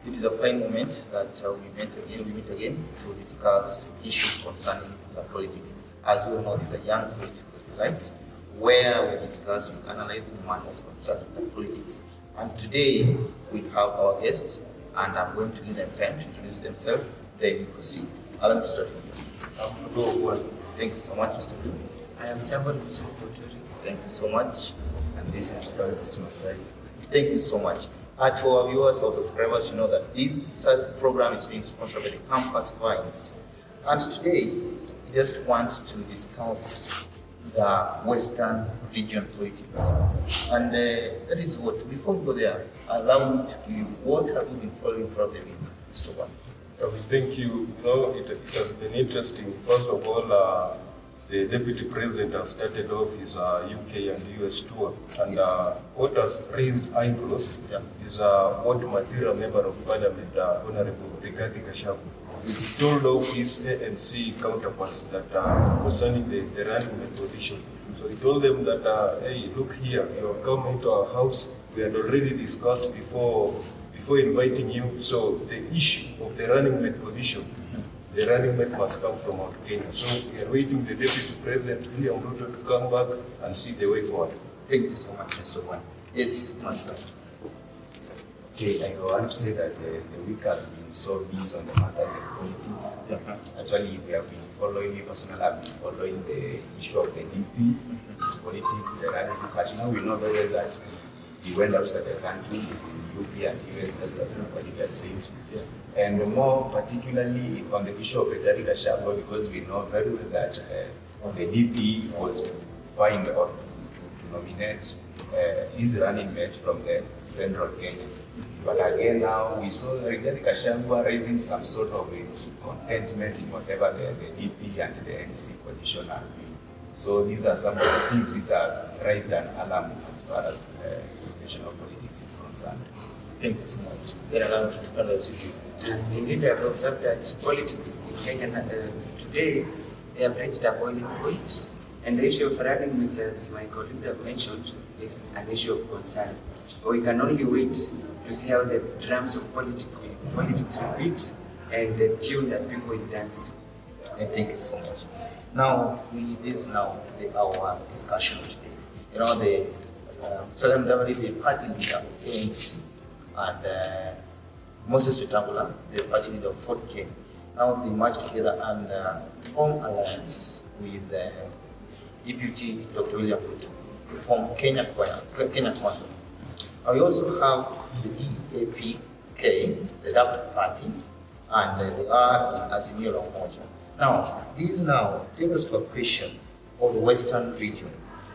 It is a fine moment that we meet again to discuss issues concerning the politics. As you know, these are young political delights where we discuss, we analyze matters concerning the politics. And today we have our guests, and I'm going to give them time to introduce themselves. Then we proceed. Allow me to start with you. Thank you so much, Mr. Blue. I am Samuel Mulembe. Thank you so much. And this is Francis Masai. Thank you so much. To our viewers, our subscribers, you know that this program is being sponsored by the Campus Vines. And today, we just want to discuss the Western region politics. And that is what, before we go there, allow me to give you, what have you been following throughout the week, Mr. Wan? Thank you. It has been interesting. First of all, the Deputy President has started off his UK and US tour. And what has raised eyebrows is what Material Member of Parliament, Honorable Rigathi Gachagua, told off his ANC counterparts that concerning the running mate position. So he told them that, hey, look here, you have come into our house. We had already discussed before inviting you. So the issue of the running mate position, the running mate must come from out Kenya. So we are waiting the Deputy President, William Ruto, to come back and see the way forward. Thank you so much, Mr. Wan. Yes, Master. Okay, I want to say that the week has been so busy on the matters of politics. Actually, we have been following, me personally, I've been following the issue of the DP, its politics, the rallies. But now we know very well that he went outside the country, he's in UP and US, as everybody has said. And more particularly on the issue of Rigathi Gachagua, because we know very well that the DP was vying to nominate his running mate from the central Kenya. But again now we saw Rigathi Gachagua raising some sort of contentment in whatever the DP and the NC position are doing. So these are some of the things which are raised an alarm as far as national politics is concerned. Thank you so much. Then allow me to further as you do. And indeed, I have observed that politics in Kenya today, they have reached a boiling point. And the issue of running mates, as my colleagues have mentioned, is an issue of concern. But we can only wait to see how the drums of politics will beat and the tune that people will dance to. And thank you so much. Now, this is our discussion today. You know, the Mulembe Nation, the party leader, ANC, and Moses Wetangula, the party leader of Fort Kenya. Now they march together and form alliance with Deputy Dr. William Ruto to form Kenya Kwanza. We also have the EAPK, the DAP party, and they are in Azimio la Umoja. Now, these now take us to a question of the Western region.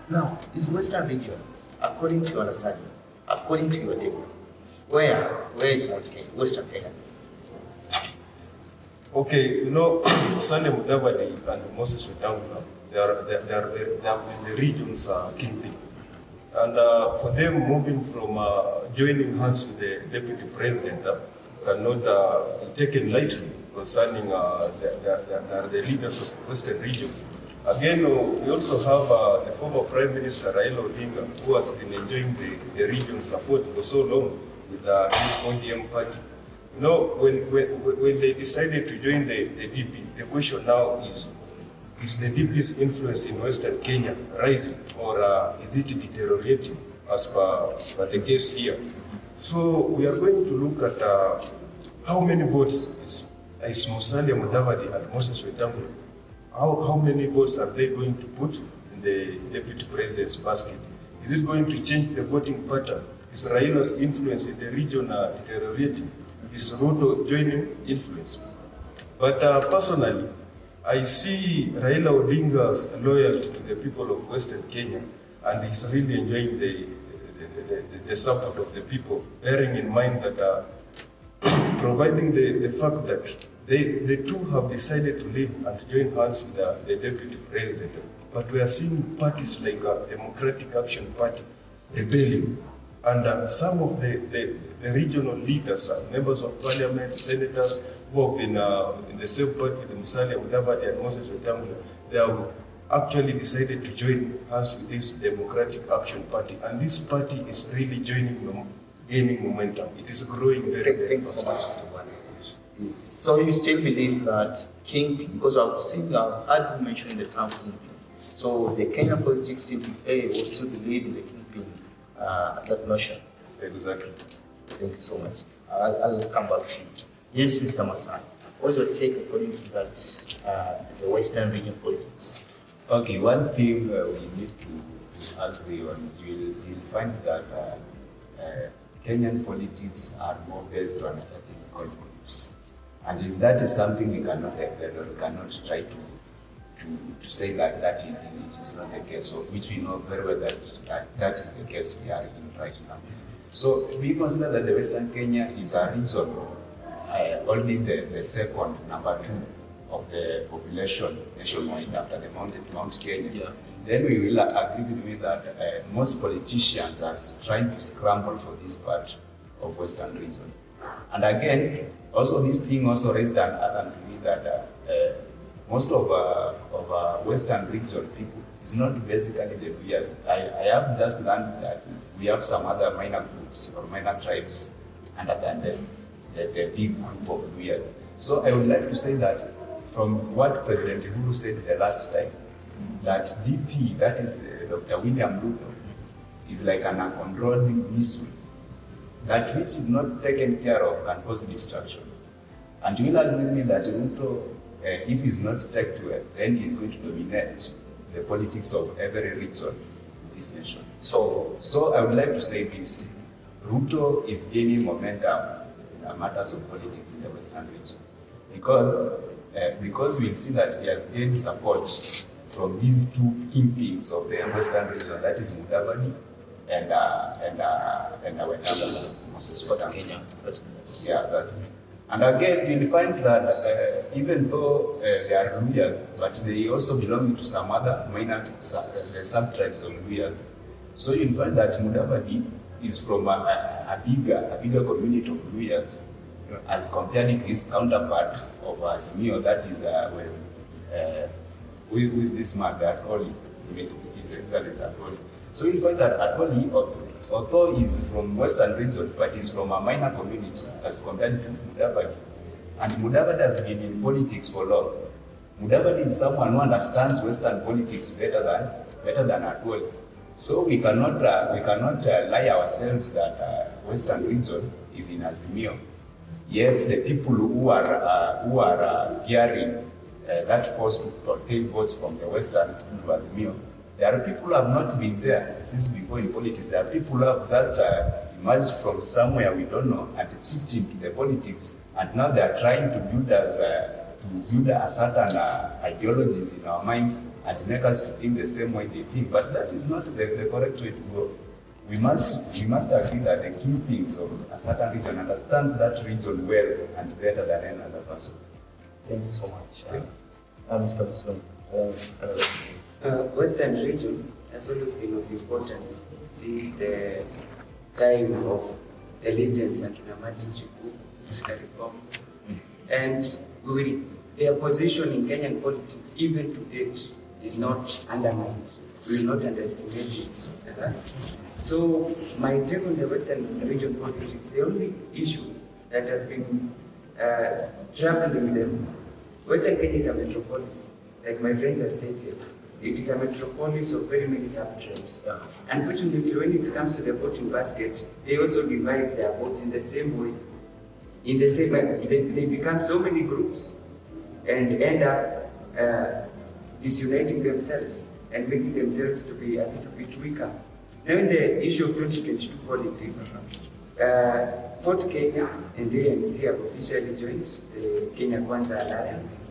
Now, this Western region, according to your understanding, according to your take, where is Mount Kenya, Western Kenya? Okay, Sunday Mudavadi and Moses Wetangula, they have been the region's kingpin. And for them moving from joining hands with the Deputy President cannot be taken lightly concerning the leaders of the Western region. Again, we also have the former Prime Minister Raila Odinga, who has been enjoying the region's support for so long with this ODM party. When they decided to join the DP, the question now is the DP's influence in Western Kenya rising, or is it deteriorating as per the case here? So we are going to look at how many votes is Musalia Mudavadi and Moses Wetangula. How many votes are they going to put in the Deputy President's basket? Is it going to change the voting pattern? Is Raila's influence in the region deteriorating? Is Ruto joining influence? But personally, I see Raila Odinga's loyalty to the people of Western Kenya, and he's really enjoying the support of the people, bearing in mind that providing the fact that they too have decided to leave and join hands with the Deputy President. But we are seeing parties like Democratic Action Party rebelling, and some of the regional leaders, members of parliament, senators, who have been in the same party with Musalia Mudavadi and Moses Wetangula, they have actually decided to join hands with this Democratic Action Party. And this party is really joining gaining momentum. It is growing very, very Thanks so fast. much, Mr. Wale. So you still believe that kingpin, because I've heard you mention the term kingpin. So the Kenyan politics team will still believe in the kingpin, that notion. Exactly. Thank you so much. I'll come back to you. Yes, Mr. Masai. What's your take according to that, the Western region politics? Okay, one thing we need to agree on, you'll find that Kenyan politics are more based on ethnic groups. And that is something we cannot ignore, we cannot try to say that it is not the case, so which we know very well that is the case we are in right now. So we consider that the Western Kenya is a region, only the second, number 2 of the population nationwide after the Mount Kenya. Yeah. Then we will agree with me that most politicians are trying to scramble for this part of Western region. And again, also this thing also raised an alarm to me that most of Western region people is not basically the Luyas. I have just learned that we have some other minor groups or minor tribes other than the big group of Luyas. So I would like to say that from what President Uhuru said the last time, that DP, that is Dr. William Ruto, is like an uncontrolled missile, that which is not taken care of can cause destruction. And you will agree with me that Ruto, if he's not checked well, then he's going to dominate the politics of every region in this nation. So I would like to say this, Ruto is gaining momentum in matters of politics in the Western region. Because we'll see that he has gained support from these two kingpins of the Western region, that is Mudavadi and Wa Nameme, Moses Kenya. Yeah, that's it. And again, you'll find that even though they are Luyas, but they also belong to some other minor sub-tribes of Luyas. So you'll find that Mudavadi is from a bigger community of Luyas, as compared to his counterpart of Azimio, that is who is this man, Atoli, His Excellency Atoli. So you'll find that Atoli, although he's from Western region, but he's from a minor community as compared to Mudavadi. And Mudavadi has been in politics for long. Mudavadi is someone who understands Western politics better than Atoli. So we cannot lie ourselves that Western region is in Azimio. Yet the people who are gearing that force to obtain votes from the Western to Azimio, there are people who have not been there since before in politics. There are people who have just emerged from somewhere we don't know and chipped into the politics, and now they are trying to build a certain ideologies in our minds and make us to think the same way they think. But that is not the correct way to go. We must agree that the kingpins of a certain region understands that region well and better than any other person. Thank you so much. Mr. Muslim. Western region has always been of importance since the time of the legends like Martin Chiku, and their position in Kenyan politics, even to date, is not undermined. We will not underestimate it. So my take on the Western region politics, the only issue that has been troubling them, Western Kenya is a metropolis, like my friends have stated. It is a metropolis of very many sub-tribes. Yeah. Unfortunately, when it comes to the voting basket, they also divide their votes in the same way. In the same way, they become so many groups and end up disuniting themselves and making themselves to be a little bit weaker. Now in the issue of 2022 politics, Fort Kenya and the ANC have officially joined the Kenya Kwanza Alliance.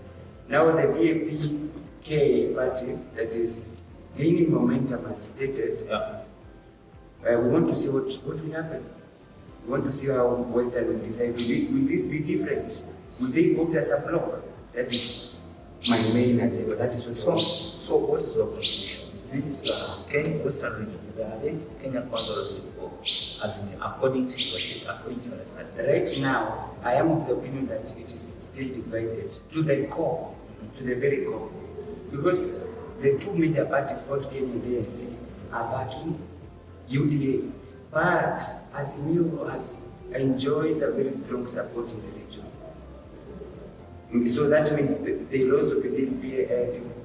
Now the DAP-K party that is gaining momentum has stated, we want to see what will happen. We want to see how Western will decide. Will this be different? Will they vote as a bloc? That is my main agenda. That is what So what is your contribution? Is this Kenya Western region? Are they Kenya Kwanza or Azimio, according to your understanding? Right now, I am of the opinion that it is still divided to the core, to the very core. Because the two major parties, both Kenya and ANC, are backing UDA. But Azimio enjoys a very strong support in the region. So that means they will also be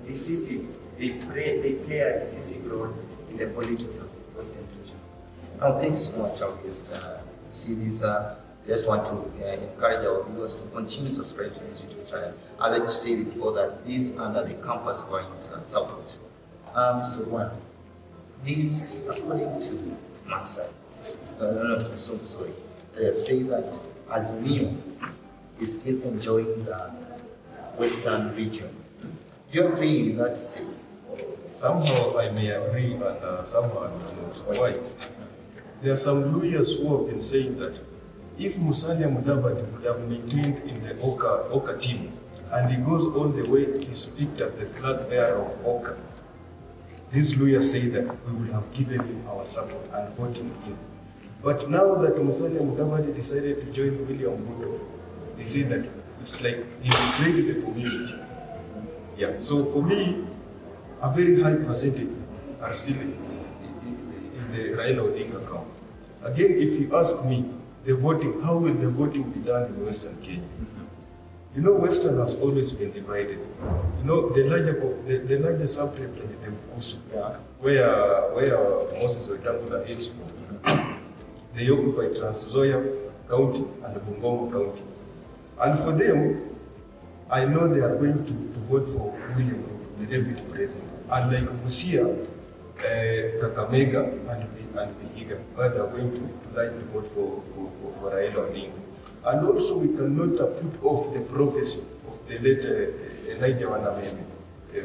decisive. They play a decisive role in the politics of the Western region. Oh, thank you so much, our guest. See this. Just want to encourage our viewers to continue subscribing to this YouTube channel. I'd like to say before that this under the campus points support. Mr. One, this according to Masai, sorry, they say that Azimio is still enjoying the Western region. Do you agree with that say? Somehow I may agree and somehow I may not. Why? There are some lawyers who have been saying that if Musalia Mudavadi would have maintained in the Oka team and he goes all the way, he's picked as the flag bearer of Oka, these lawyers say that we would have given him our support and voted him in. But now that Musalia Mudavadi decided to join William Ruto, they say that it's like he betrayed the community. Yeah. So for me, a very high percentage are still in the Raila Odinga camp. Again, if you ask me, the voting, how will the voting be done in Western Kenya? You know, Western has always been divided. You know, the larger subtrade like the Mkusu, where Moses Wetangula is from, they occupy Trans Nzoia County and Bungoma County. And for them, I know they are going to vote for William Ruto, the deputy president. Unlike Busia, Kakamega, and Vihiga, where they are going to likely vote for Raila Odinga. And also, we cannot put off the prophecy of the late Wa Nameme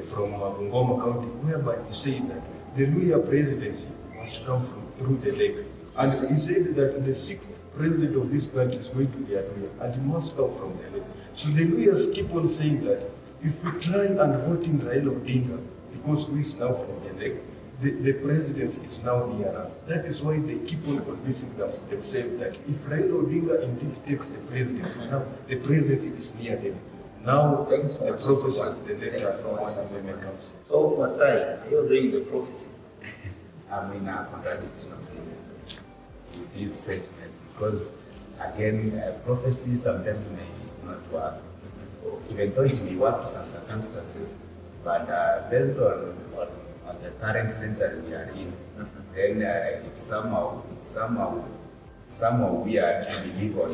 from Bungoma County, whereby he said that the Luya presidency must come through the lake. And he said that the sixth president of this country is going to be a Luya, and he must come from the lake. So the Luyas keep on saying that if we try and vote in Raila Odinga, because we is now from the lake, the presidency is now near us. That is why they keep on convincing themselves that if Raila Odinga indeed takes the presidency, now the presidency is near them. Now the prophecy of the letter Wa Nameme comes. So, Masai, are you agreeing with the prophecy? I'm in a contradiction with these sentiments because, again, prophecy sometimes may not work, even though it may work to some circumstances, but based on the current century we are in, then it's somehow weird to believe on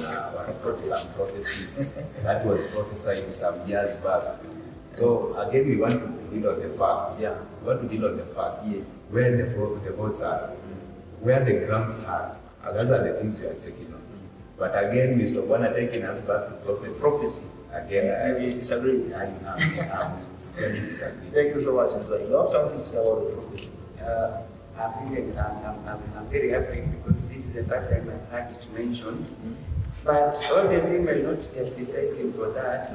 some prophecies that was prophesied some years back. So again, we want to deal on the facts. Yeah. We want to deal on the facts. Yes. Where the votes are, where the grants are. Those are the things we are checking on. But again, Mr. Bwana taking us back to prophecy. Again, I disagree. I'm really disagree. Thank you so much. You have something to say about the prophecy? I'm very happy because this is the first time I've heard it mentioned. But all the same, I'm not just decisive for that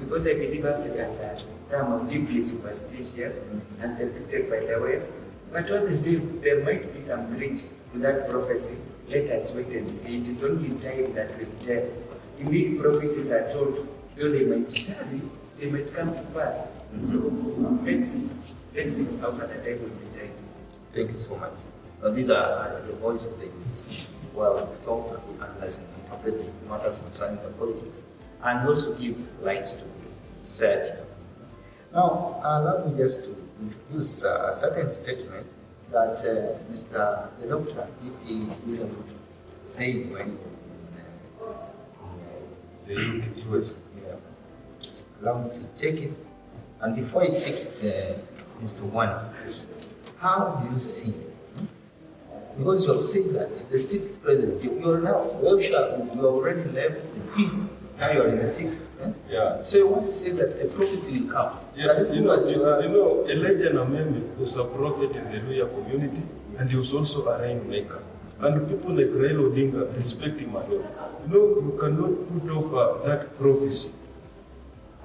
because I believe Africans are somehow deeply superstitious as depicted by the West. But all the same, there might be some bridge to that prophecy. Let us wait and see. It is only time that will tell. Indeed, prophecies are told, though they might tarry, they might come to pass. So let's see. Let's see how far the time will decide. Thank you so much. These are the voice of the youth. Well, we talk and we analyze and interpret the matters concerning the politics and also give lights to society. Now, allow me just to introduce a certain statement that the Dr. E.P. William Ruto said when he was in The US. yeah. Allow me to take it. And before I take it, Mr. One, how do you see it? Because you have said that the sixth president, you are now, you already left the fifth, now you are in the sixth. Yeah. So you want to say that a prophecy will come. Yeah, you know, Elijah Nameme was a prophet in the Luya community, and he was also a rainmaker. And people like Raila Odinga respect him a lot. You know, you cannot put off that prophecy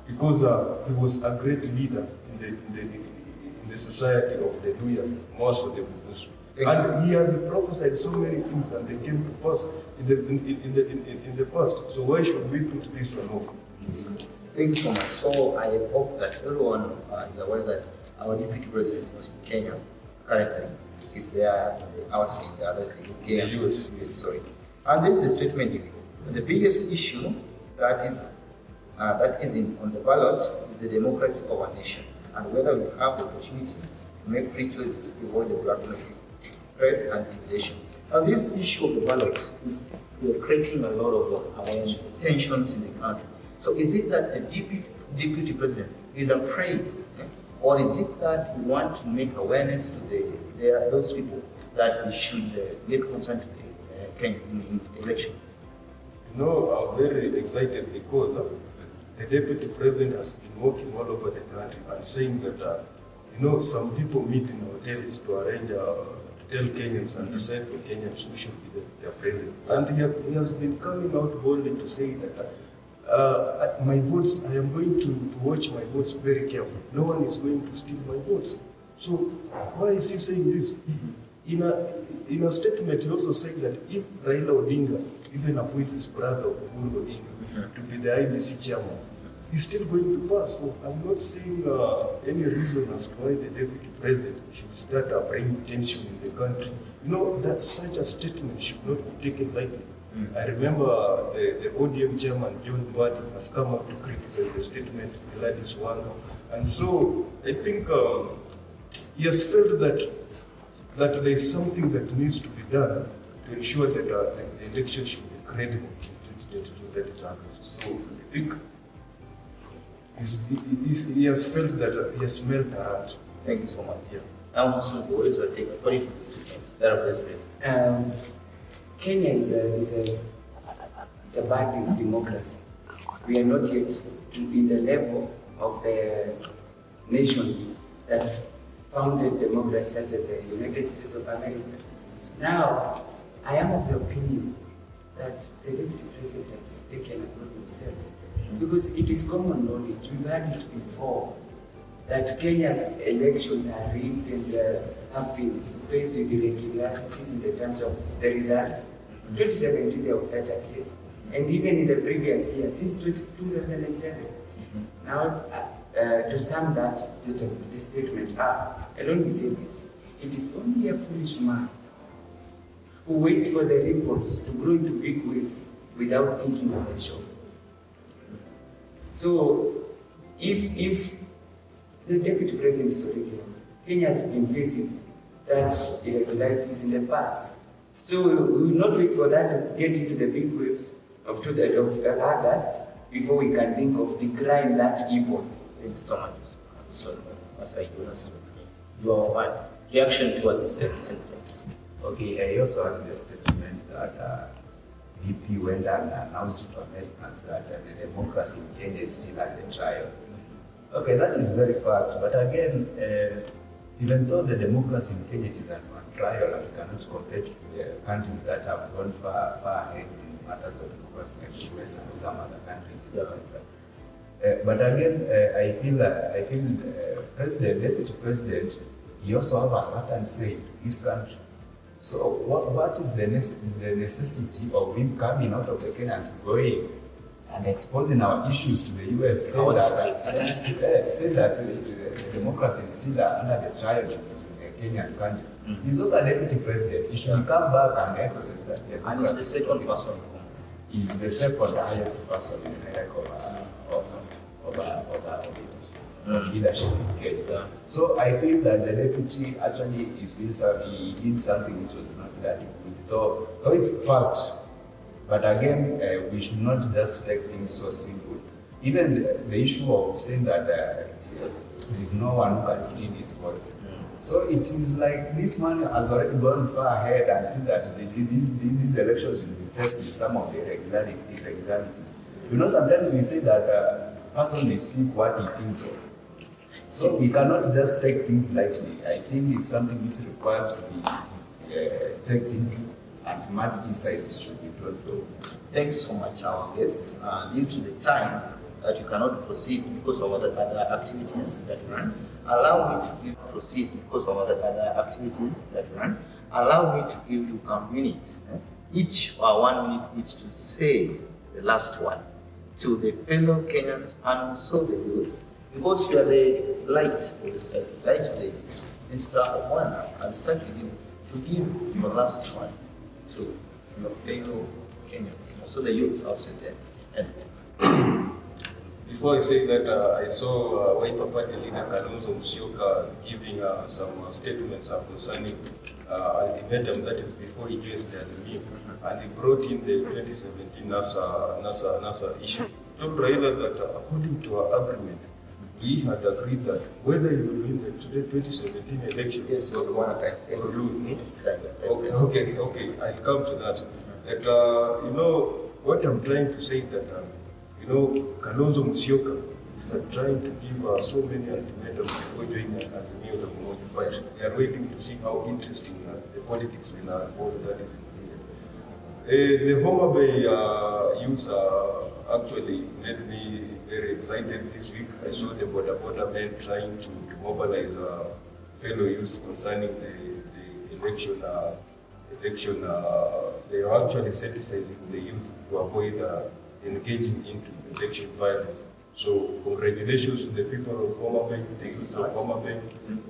because he was a great leader in the society of the Luya, most of the Bukusu. And he had prophesied so many things, and they came to pass in the past. So why should we put this one off? Thank you so much. So I hope that everyone is aware that our deputy president is in Kenya currently, is there outside the other thing, The US. US, sorry. And this is the statement here. The biggest issue that is on the ballot is the democracy of our nation, and whether we have the opportunity to make free choices, avoid the blackmail, threats, and intimidation. Now, this issue of the ballot is creating a lot of awareness, tensions in the country. So, is it that the deputy president is afraid, or is it that we want to make awareness to those people that we should get concerned to the Kenyan election? No, I'm very excited because the deputy president has been working all over the country and saying that, some people meet in hotels to arrange to tell Kenyans and decide for Kenyans who should be their president. And he has been coming out boldly to say that my votes, I am going to watch my votes very carefully. No one is going to steal my votes. So why is he saying this? In a statement, he also said that if Raila Odinga even appoints his brother Mulembe Nation to be the IBC chairman, he's still going to pass. So I'm not seeing any reason as to why the deputy president should start bringing tension in the country. That such a statement should not be taken lightly. I remember the ODM chairman, John Mbadi, has come up to criticize the statement, Gladys Wanga. And so I think he has felt that there is something that needs to be done to ensure that the election should be credible in 2022, that is August. So I think he has felt that he has smelled a rat. Thank you so much. Yeah. Now, so what is your take according to this statement? That of President. Kenya is a bad democracy. We are not yet in the level of the nations that founded democracy, such as the United States of America. Now, I am of the opinion that the deputy president has taken a lot of himself, because it is common knowledge. We've had it before that Kenya's elections are rigged and have been faced with irregularities in the terms of the results. 2017 there was such a case, and even in the previous year, since 2007. Now, to sum that the statement up, along with this, it is only a foolish man who waits for the ripples to grow into big waves without thinking of the shore. So, if the deputy president is already on, Kenya has been facing such irregularities in the past. So we will not wait for that to get into the big waves of August before we can think of decrying that evil. Thank you so much, Mr. So, your reaction to this sentence? Okay, I also had the statement that VP went and announced to Americans that the democracy in Kenya is still at the trial. Okay, that is very fact, but again, even though the democracy in Kenya is on trial and cannot compare to the countries that have gone far ahead in matters of democracy like the US and some other countries in the West. But again, I feel deputy president, he also have a certain say in his country. So what is the necessity of him coming out of the Kenya and going and exposing our issues to the US, say that the democracy is still under the trial in the Kenyan country. He's also a deputy president. He should come back and exercise that democracy. And he's the second person. He's the second highest person in the record of leadership in Kenya. So I feel that the deputy actually is doing something, he did something which was not that good. Though it's fact, but again, we should not just take things so simple. Even the issue of saying that there is no one who can steal his votes. So it is like this man has already gone far ahead and seen that these elections will be faced with some of the irregularities. Sometimes we say that a person may speak what he thinks of. So we cannot just take things lightly. I think it's something which requires to be checked into, and much insights should be brought to. Thank you so much, our guests. Due to the time that you cannot proceed because of other activities that run, allow me to proceed because of other activities that run. Allow me to give you a minute, each or 1 minute each, to say the last one to the fellow Kenyans and also the youths, because you are the light of the light of the youth. Mr. Obwana, I'll start with you to give your last one to your fellow Kenyans, so the youths out there. And Before I say that, I saw Wiper Party leader Kalonzo Musyoka giving some statements concerning ultimatum, that is before he joins the Azimio, and he brought in the 2017 NASA issue. Told Raila that according to our agreement, we had agreed that whether you will win the 2017 election, yes, was one time. or lose. Okay. Okay, I'll come to that. That, what I'm trying to say that, Kalonzo Musyoka is trying to give so many ultimatums before joining Azimio the Umoja, but we are waiting to see how interesting the politics will all that is included. The Homa Bay youths actually made me very excited this week. I saw the border men trying to mobilize fellow youths concerning the election. They are actually sensitizing the youth to avoid engaging into election violence. So congratulations to the people of Homa Bay, the youth of Homa Bay.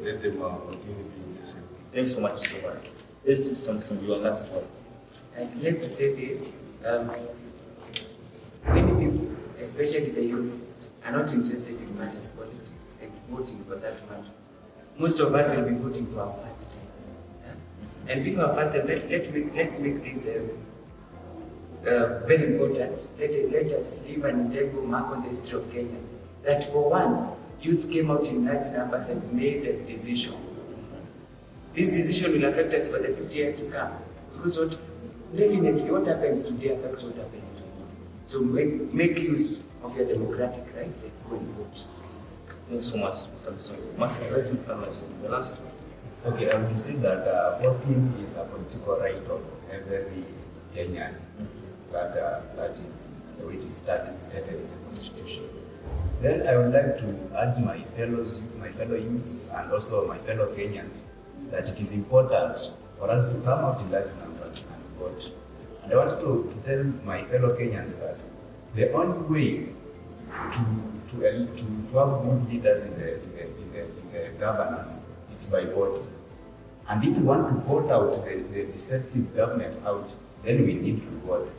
Let them continue being the same. Thanks so much, Mr. Obwana. Yes, Mr. Musum, your last one. I'd like to say this. Many people, especially the youth, are not interested in matters politics and voting for that matter. Most of us will be voting for our first time. Yeah? And being our first time, let's make this very important. Let us leave an indelible mark on the history of Kenya that for once, youth came out in large numbers and made a decision. This decision will affect us for the 50 years to come. Because definitely what happens today affects what happens tomorrow. So make use of your democratic rights and go and vote. Please. Thanks so much, Mr. Musum. Master, let me finalize the last one. Okay, I will say that voting is a political right of every Kenyan. That is the way it is stated in the Constitution. Then I would like to urge my fellow youths and also my fellow Kenyans that it is important for us to come out in large numbers and vote. And I want to tell my fellow Kenyans that the only way to have good leaders in the governance is by voting. And if we want to vote out the deceptive government out, then we need to vote.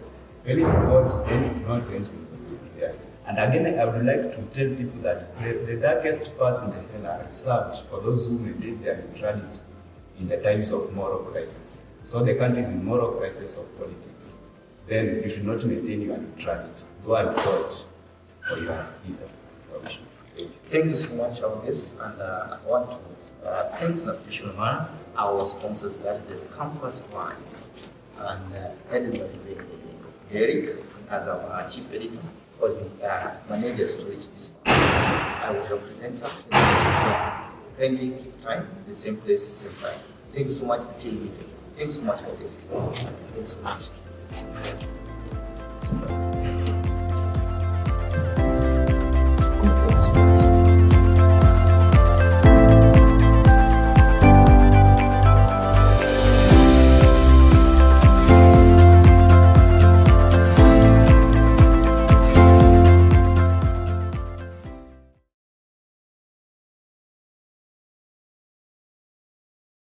When we vote, then no change will be there. And again, I would like to tell people that the darkest parts in the hell are reserved for those who maintain their neutrality in the times of moral crisis. So the country is in moral crisis of politics. Then you should not maintain your neutrality. Go and vote for your leader. Thank you so much, our guest, and I want to thank in a special manner our sponsors, that the Campus Wines, and headed by Derek as our chief editor, was managed to reach this far. I was your presenter. Kindly keep time, the same place, same time. Thank you so much until meeting. Thank you so much for this. Thank you so much.